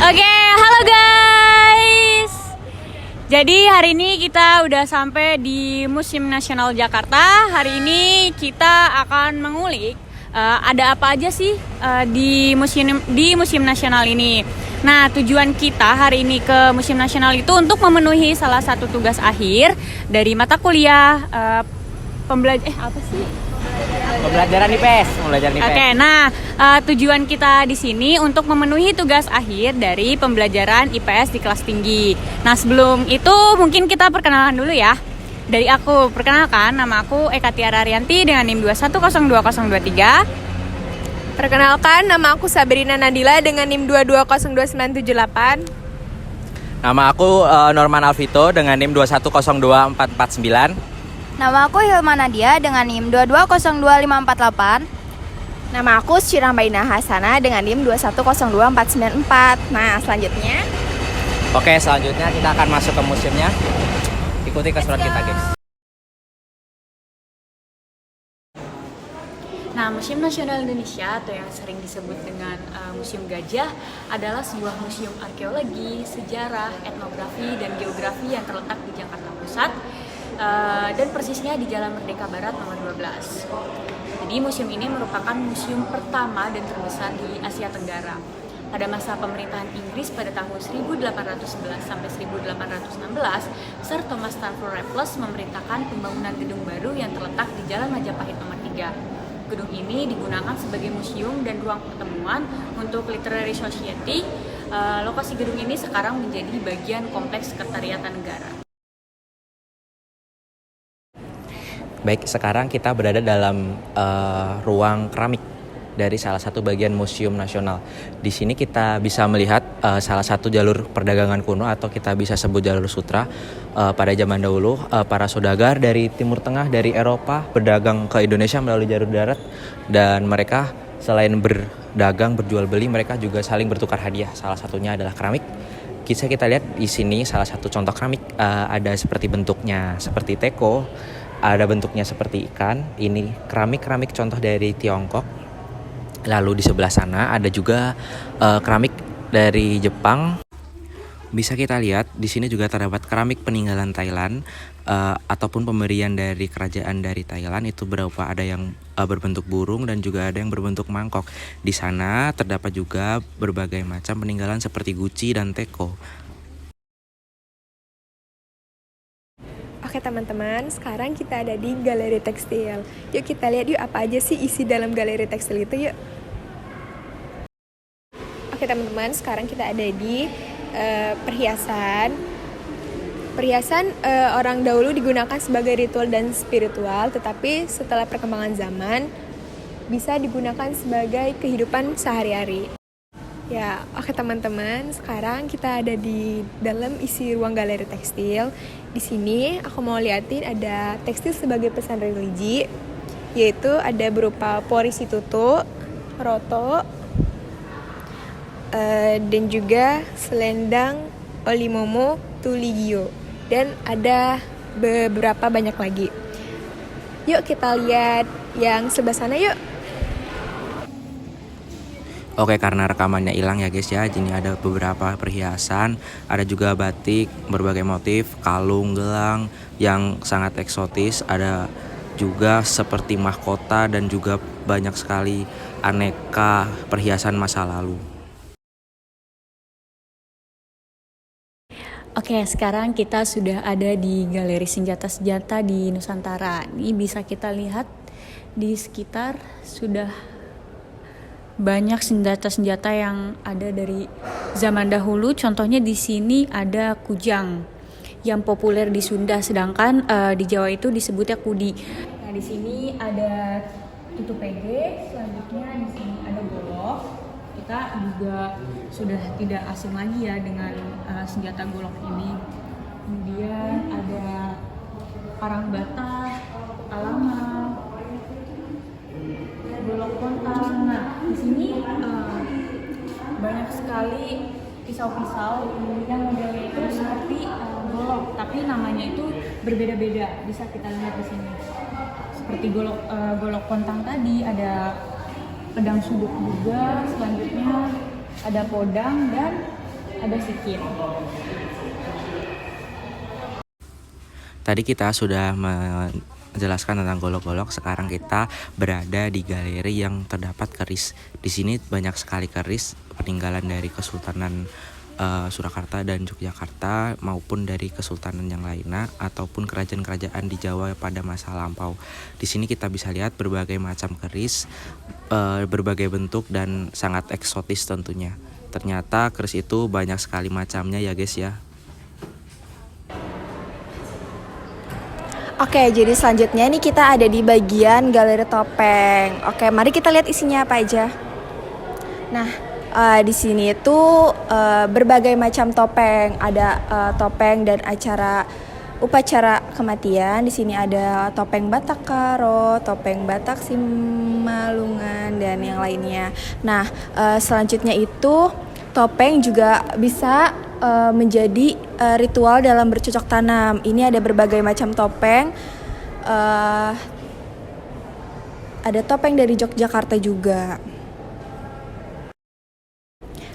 Oke, halo guys. Jadi hari ini kita udah sampai di Museum Nasional Jakarta. Hari ini kita akan mengulik ada apa aja sih di Museum Nasional ini. Nah, tujuan kita hari ini ke Museum Nasional itu untuk memenuhi salah satu tugas akhir dari mata kuliah Pembelajaran IPS. Oke, nah tujuan kita di sini untuk memenuhi tugas akhir dari pembelajaran IPS di kelas tinggi. Nah, sebelum itu mungkin kita perkenalan dulu ya. Dari aku, perkenalkan, nama aku Eka Tiara Arianti dengan NIM 2102023. Perkenalkan, nama aku Sabrina Nadila dengan NIM 2202978. Nama aku Norman Alvito dengan NIM 2102449. Nama aku Hilma Nadia dengan NIM 2202548. Nama aku Syirahmaina Hasana dengan NIM 2102494. Nah, selanjutnya Oke, selanjutnya kita akan masuk ke museumnya. Ikuti keseruan kita, guys. Nah, Museum Nasional Indonesia atau yang sering disebut dengan Museum Gajah adalah sebuah museum arkeologi, sejarah, etnografi, dan geografi yang terletak di Jakarta Pusat dan persisnya di Jalan Merdeka Barat nomor 12. Jadi museum ini merupakan museum pertama dan terbesar di Asia Tenggara. Pada masa pemerintahan Inggris pada tahun 1811 sampai 1816, Sir Thomas Stamford Raffles memerintahkan pembangunan gedung baru yang terletak di Jalan Majapahit nomor 3. Gedung ini digunakan sebagai museum dan ruang pertemuan untuk Literary Society. Lokasi gedung ini sekarang menjadi bagian kompleks Sekretariatan Negara. Baik, sekarang kita berada dalam ruang keramik dari salah satu bagian Museum Nasional. Di sini kita bisa melihat salah satu jalur perdagangan kuno atau kita bisa sebut jalur sutra. Pada zaman dahulu, para saudagar dari Timur Tengah, dari Eropa berdagang ke Indonesia melalui jalur darat, dan mereka selain berdagang, berjual beli, mereka juga saling bertukar hadiah. Salah satunya adalah keramik. Bisa kita lihat di sini salah satu contoh keramik, ada seperti bentuknya seperti teko, ada bentuknya seperti ikan. Ini keramik contoh dari Tiongkok. Lalu di sebelah sana ada juga keramik dari Jepang. Bisa kita lihat di sini juga terdapat keramik peninggalan Thailand ataupun pemberian dari kerajaan dari Thailand. Itu berupa ada yang berbentuk burung dan juga ada yang berbentuk mangkok. Di sana terdapat juga berbagai macam peninggalan seperti guci dan teko. Oke teman-teman, sekarang kita ada di galeri tekstil. Yuk kita lihat yuk apa aja sih isi dalam galeri tekstil itu yuk. Oke teman-teman, sekarang kita ada di perhiasan. Perhiasan orang dahulu digunakan sebagai ritual dan spiritual, tetapi setelah perkembangan zaman bisa digunakan sebagai kehidupan sehari-hari. Ya, oke teman-teman, sekarang kita ada di dalam isi ruang galeri tekstil. Di sini aku mau liatin ada tekstil sebagai pesan religi, yaitu ada berupa Pori Situto, Roto, dan juga selendang Olimomo Tuligio, dan ada beberapa banyak lagi. Yuk kita lihat yang sebelah sana yuk. Oke, karena rekamannya hilang ya guys ya. Ini ada beberapa perhiasan, ada juga batik berbagai motif, kalung, gelang yang sangat eksotis, ada juga seperti mahkota dan juga banyak sekali aneka perhiasan masa lalu. Oke, sekarang kita sudah ada di Galeri Senjata-Senjata di Nusantara. Ini bisa kita lihat di sekitar sudah banyak senjata-senjata yang ada dari zaman dahulu. Contohnya di sini ada kujang yang populer di Sunda, sedangkan di Jawa itu disebutnya kudi. Nah, di sini ada tutup pege, selanjutnya di sini ada golok. Kita juga sudah tidak asing lagi ya dengan senjata golok ini. Kemudian ada parang bata, alaman, golok kontang. Nah, di sini banyak sekali pisau-pisau yang modelnya itu seperti golok, tapi namanya itu berbeda-beda. Bisa kita lihat di sini. Seperti golok kontang tadi, ada pedang sudut juga. Selanjutnya ada podang dan ada sikit. Tadi kita sudah menjelaskan tentang golok-golok. Sekarang kita berada di galeri yang terdapat keris. Di sini banyak sekali keris peninggalan dari Kesultanan Surakarta dan Yogyakarta maupun dari kesultanan yang lainnya ataupun kerajaan-kerajaan di Jawa pada masa lampau. Di sini kita bisa lihat berbagai macam keris, berbagai bentuk dan sangat eksotis tentunya. Ternyata keris itu banyak sekali macamnya ya guys ya. Oke, jadi selanjutnya nih kita ada di bagian galeri topeng. Oke, mari kita lihat isinya apa aja. Nah, di sini itu berbagai macam topeng. Ada topeng dan upacara kematian. Di sini ada topeng Batak Karo, topeng Batak Simalungan dan yang lainnya. Nah, selanjutnya itu topeng juga bisa menjadi ritual dalam bercocok tanam. Ini ada berbagai macam topeng. Ada topeng dari Yogyakarta juga.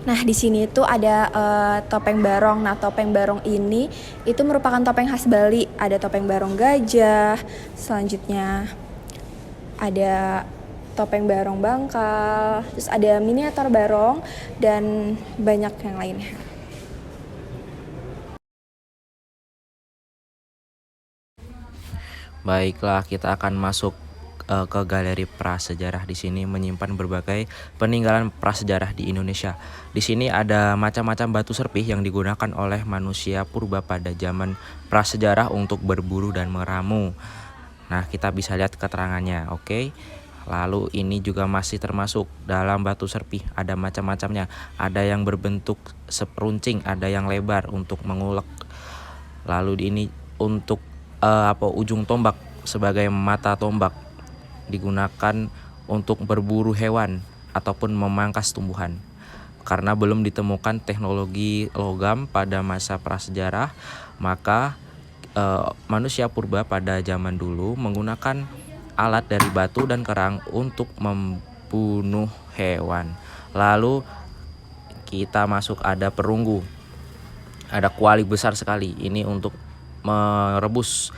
Nah, di sini itu ada topeng barong. Nah, topeng barong ini itu merupakan topeng khas Bali. Ada topeng barong gajah. Selanjutnya ada topeng barong Bangkal. Terus ada miniatur barong dan banyak yang lainnya. Baiklah, kita akan masuk ke galeri prasejarah. Di sini menyimpan berbagai peninggalan prasejarah di Indonesia. Di sini ada macam-macam batu serpih yang digunakan oleh manusia purba pada zaman prasejarah untuk berburu dan meramu. Nah, kita bisa lihat keterangannya, oke? Lalu ini juga masih termasuk dalam batu serpih, ada macam-macamnya. Ada yang berbentuk seperuncing, ada yang lebar untuk mengulek. Lalu ini untuk ujung tombak sebagai mata tombak, digunakan untuk berburu hewan ataupun memangkas tumbuhan. Karena belum ditemukan teknologi logam pada masa prasejarah, maka manusia purba pada zaman dulu menggunakan alat dari batu dan kerang untuk membunuh hewan. Lalu kita masuk, ada perunggu, ada kuali besar sekali, ini untuk merebus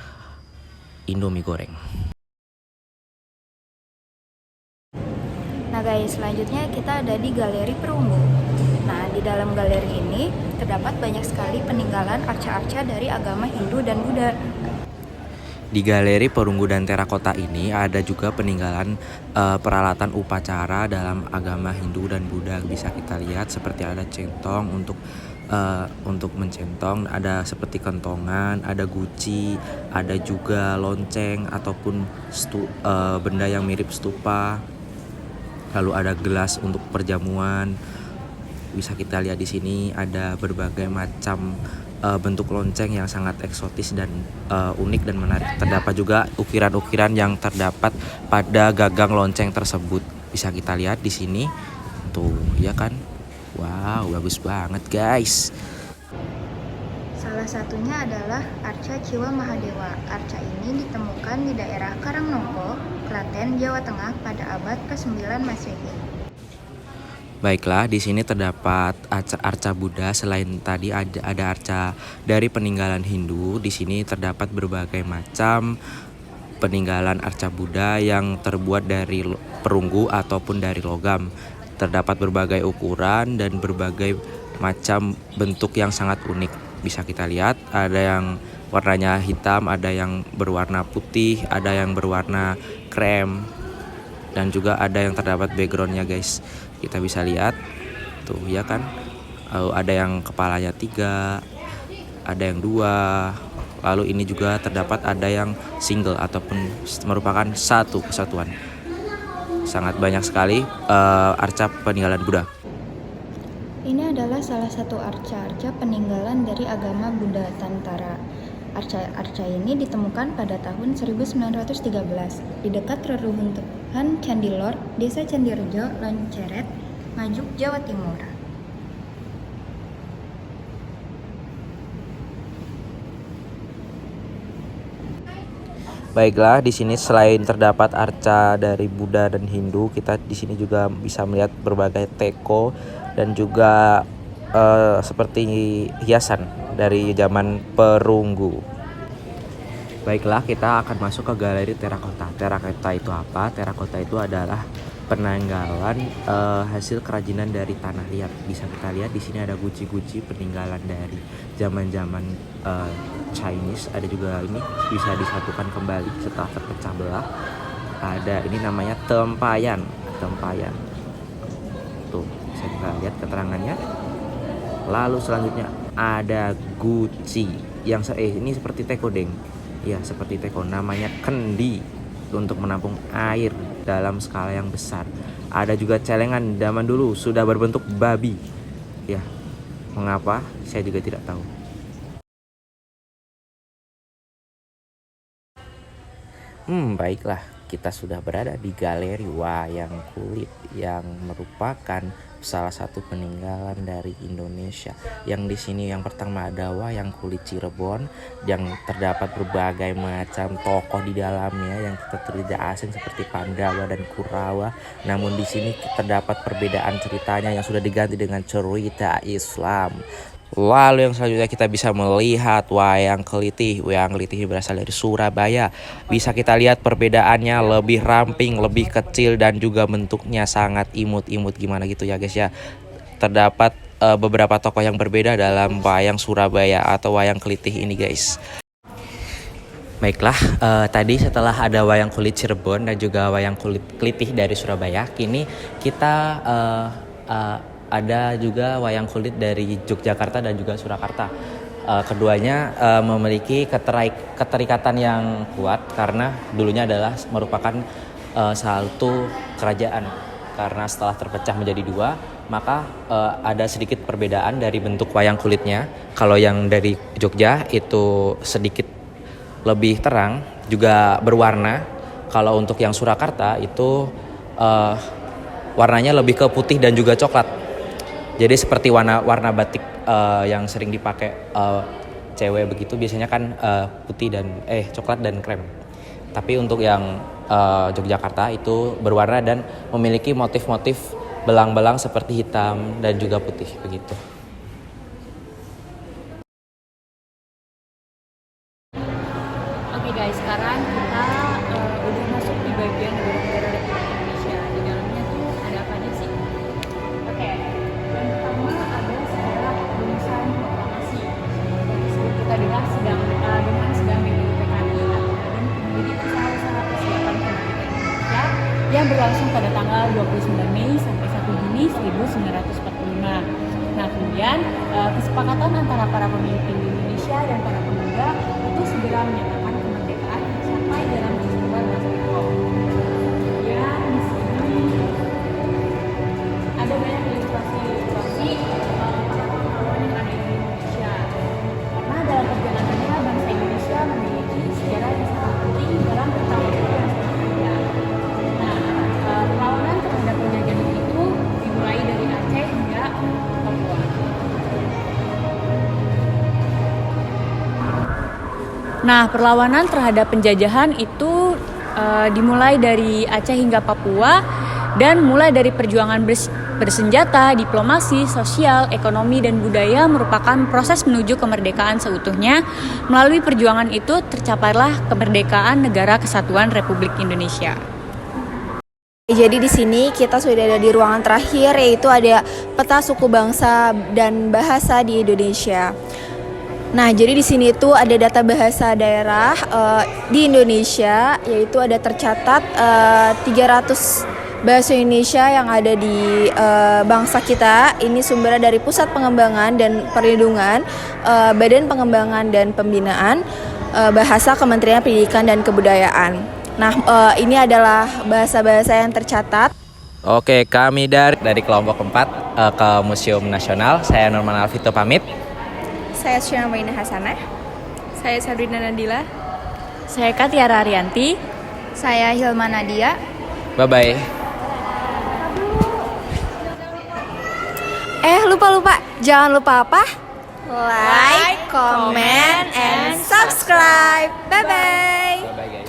Indomie goreng. Nah guys, selanjutnya kita ada di galeri perunggu. Nah, di dalam galeri ini terdapat banyak sekali peninggalan arca-arca dari agama Hindu dan Buddha. Di galeri perunggu dan terakota ini ada juga peninggalan peralatan upacara dalam agama Hindu dan Buddha. Bisa kita lihat seperti ada centong untuk mencentong, ada seperti kentongan, ada guci, ada juga lonceng ataupun benda yang mirip stupa. Lalu ada gelas untuk perjamuan. Bisa kita lihat di sini ada berbagai macam bentuk lonceng yang sangat eksotis dan unik dan menarik. Terdapat juga ukiran-ukiran yang terdapat pada gagang lonceng tersebut. Bisa kita lihat di sini. Tuh, ya kan? Wow, bagus banget, guys. Salah satunya adalah arca Ciwa Mahadewa. Arca ini ditemukan di daerah Karangnongko, Klaten, Jawa Tengah pada abad ke-9 Masehi. Baiklah, di sini terdapat arca Buddha. Selain tadi ada arca dari peninggalan Hindu. Di sini terdapat berbagai macam peninggalan arca Buddha yang terbuat dari perunggu ataupun dari logam. Terdapat berbagai ukuran dan berbagai macam bentuk yang sangat unik. Bisa kita lihat, ada yang warnanya hitam, ada yang berwarna putih, ada yang berwarna krem, dan juga ada yang terdapat backgroundnya guys. Kita bisa lihat tuh, ya kan, ada yang kepalanya 3, ada yang 2. Lalu ini juga terdapat ada yang single ataupun merupakan satu kesatuan. Sangat banyak sekali arca peninggalan Buddha. Ini adalah salah satu arca-arca peninggalan dari agama Buddha Tantara. Arca-arca ini ditemukan pada tahun 1913 di dekat reruntuhan Candi Lor, Desa Candirejo, Lonceret, Ngajuk, Jawa Timur. Baiklah, di sini selain terdapat arca dari Buddha dan Hindu, kita di sini juga bisa melihat berbagai teko dan juga seperti hiasan dari zaman perunggu. Baiklah, kita akan masuk ke galeri terakota. Terakota itu apa? Terakota itu adalah peninggalan hasil kerajinan dari tanah liat. Bisa kita lihat di sini ada guci-guci peninggalan dari zaman-zaman Chinese. Ada juga ini bisa disatukan kembali setelah terpecah belah. Ada ini namanya tempayan. Tuh, bisa kita lihat keterangannya. Lalu selanjutnya ada guci yang ini seperti tekodeng. Ya, seperti teko, namanya kendi untuk menampung air dalam skala yang besar. Ada juga celengan zaman dulu sudah berbentuk babi. Ya, mengapa? Saya juga tidak tahu. Baiklah, kita sudah berada di galeri wayang kulit yang merupakan salah satu peninggalan dari Indonesia. Yang di sini yang pertama ada wayang kulit Cirebon yang terdapat berbagai macam tokoh di dalamnya yang tidak asing seperti Pandawa dan Kurawa. Namun di sini terdapat perbedaan ceritanya yang sudah diganti dengan cerita Islam. Lalu yang selanjutnya kita bisa melihat wayang kelitih. Wayang kelitih berasal dari Surabaya. Bisa kita lihat perbedaannya lebih ramping, lebih kecil dan juga bentuknya sangat imut-imut gimana gitu ya guys ya. Terdapat beberapa tokoh yang berbeda dalam wayang Surabaya atau wayang kelitih ini guys. Baiklah, tadi setelah ada wayang kulit Cirebon dan juga wayang kulit kelitih dari Surabaya, kini kita ada juga wayang kulit dari Yogyakarta dan juga Surakarta. Keduanya memiliki keterikatan yang kuat karena dulunya adalah merupakan satu kerajaan. Karena setelah terpecah menjadi dua, maka ada sedikit perbedaan dari bentuk wayang kulitnya. Kalau yang dari Jogja itu sedikit lebih terang, juga berwarna. Kalau untuk yang Surakarta itu warnanya lebih ke putih dan juga coklat. Jadi seperti warna batik yang sering dipakai cewek begitu biasanya kan putih dan coklat dan krem. Tapi untuk yang Yogyakarta itu berwarna dan memiliki motif-motif belang-belang seperti hitam dan juga putih begitu. Oke guys, sekarang kita udah masuk di bagian negara-negara Republik Indonesia. Di dalamnya tuh ada apa aja sih? Oke, yang pertama ada sejarah lulusan proklamasi. Kita dengar dengan sedang PKI dan menjadi usaha-usaha persiapan kemerdekaan Indonesia yang berlangsung pada tanggal 29 Mei sampai 1 Juni 1945. Nah, kemudian kesepakatan antara para pemimpin di Indonesia dan para pemuda itu segera menyatakan kemerdekaan sampai dalam peristiwa Nasrullah. Kemudian di sini ada banyak ilustrasi para pahlawan yang ada di Indonesia. Karena dalam perjalanannya bangsa Indonesia memiliki sejarah yang sangat penting dalam bertahun-tahun yang sangat panjang. Nah, perlawanan terhadap penjajahan itu dimulai dari Aceh hingga Papua. Nah, perlawanan terhadap penjajahan itu dimulai dari Aceh hingga Papua dan mulai dari perjuangan bersenjata, diplomasi, sosial, ekonomi, dan budaya merupakan proses menuju kemerdekaan seutuhnya. Melalui perjuangan itu tercapailah kemerdekaan Negara Kesatuan Republik Indonesia. Jadi di sini kita sudah ada di ruangan terakhir, yaitu ada peta suku bangsa dan bahasa di Indonesia. Nah, jadi di sini tuh ada data bahasa daerah di Indonesia, yaitu ada tercatat 300 bahasa Indonesia yang ada di bangsa kita. Ini sumbernya dari Pusat Pengembangan dan Perlindungan, Badan Pengembangan dan Pembinaan Bahasa Kementerian Pendidikan dan Kebudayaan. Nah, ini adalah bahasa-bahasa yang tercatat. Oke, kami dari kelompok 4 ke Museum Nasional. Saya Norman Alvito pamit. Saya Syana Maina Hasanah. Saya Sabrina Nadila. Saya Katiara Arianti. Saya Hilma Nadia. Bye-bye. Lupa. Jangan lupa apa? Like, comment, and subscribe. Bye-bye. Bye-bye guys.